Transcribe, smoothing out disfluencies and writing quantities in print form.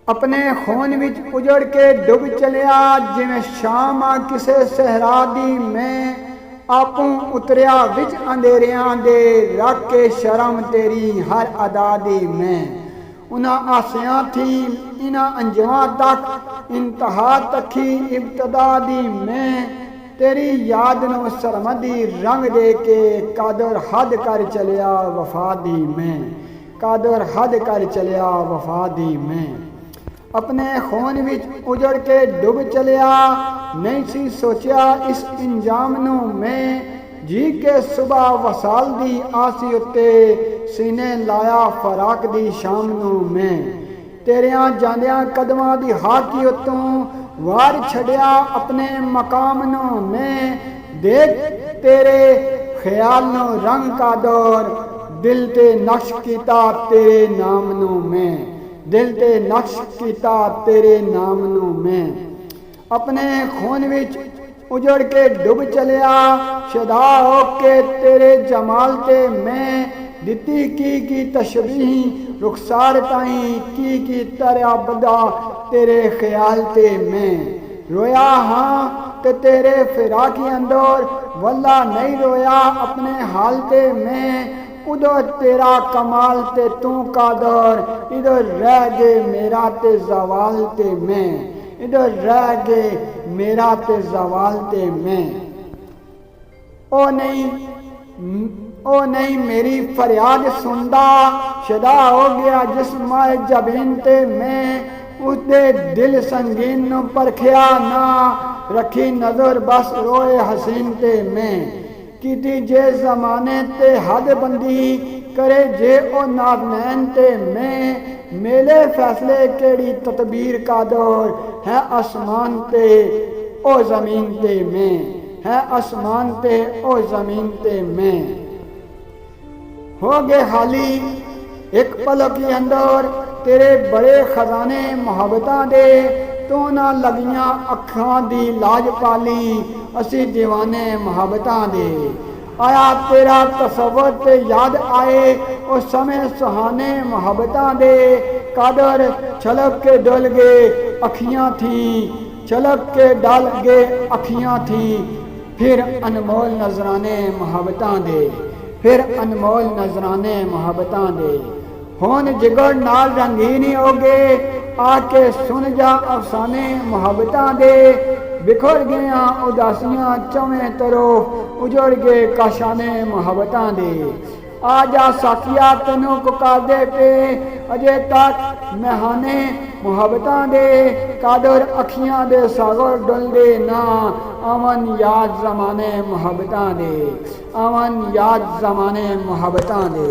अपने खून विच उजड़ के डुब चलिया जिवें शाम आ किसे सहरा दी मैं आपूं उतरिया विच अंधेरियां दे रख के शर्म तेरी हर अदा दी मैं उन्हां आसियां थी इन्हां अंजवां तक इंतहा तकी इब्तदा दी मैं तेरी याद नूं सरमदी रंग दे के कादर हद कर चलिया वफा दी मैं कादर हद कर चलिया वफा दी मैं अपने खून विच उजड़ के डुब चलिया नहीं सी सोचिया इस इंजाम नूं मैं जी के सुबह वसाल दी आसी उत्ते सीने लाया फराक दी शाम नूं मैं तेरियां जांदियां कदमां दी हाकी उत्तों वार छड़िया अपने मकाम नूं मैं देख तेरे ख्याल नूं रंग का दौर दिल ते नक्श कीता तेरे नाम नूं मैं दिल ते नक्श कीता तेरे नाम नूं मैं अपने खून विच उजड़ के डुब चलिया शदा होके तेरे जमाल ते मैं दिती की तशबीह रुखसार ताई की तरया बदा तेरे ख्याल ते मैं रोया हाँ ते तेरे फिराकी अंदर वल्ला नहीं रोया अपने हाल ते मैं उधर तेरा कमाल ते तू कादर इधर रह गए मेरा ते जवाल ते मैं इधर रह गए मेरा ते जवाल ते मैं ओ नहीं मेरी फरियाद सुनदा शदा हो गया जिस माए जबीन ते मैं उसदे दिल संगीन नूं परखिया ना रखी नजर बस रोए हसीन ते मैं कीती जे जमाने ते हद बंदी करे जे ओ नाज़नैन ते मैं मेले फैसले केड़ी तदबीर का दौर है आसमान ते ओ जमीन ते मैं है आसमान ते ओ जमीन ते मैं हो गए हाली एक पलक के अंदर तेरे बड़े खजाने मुहब्बतां दे तू ना लगियां अखां दी लाज पाली असी दीवाने मुहब्बतां दे आया तेरा तसव्वुर ते याद आए उस समय सुहाने मुहब्बतां दे कादर छलक के डल गए अखियां थी छलक के डल गए अखियां थी फिर अनमोल नजराने मुहब्बतां दे फिर अनमोल नजराने मुहब्बतां दे हुन जिगर नाल रंगीन हो गए आके सुन जा अफसाने मुहब्बतां दे बिखर गया उदासियां चवें तरफ उजड़ गए काशाने मुहब्बतां दे आ जा साकिया तेनों पुकारदे पे अजे तक मेहाने मुहब्बतां दे कादर अखियां दे सागर डुलदे ना आवन याद जमाने मुहब्बतां दे आवन याद जमाने मुहब्बतां दे।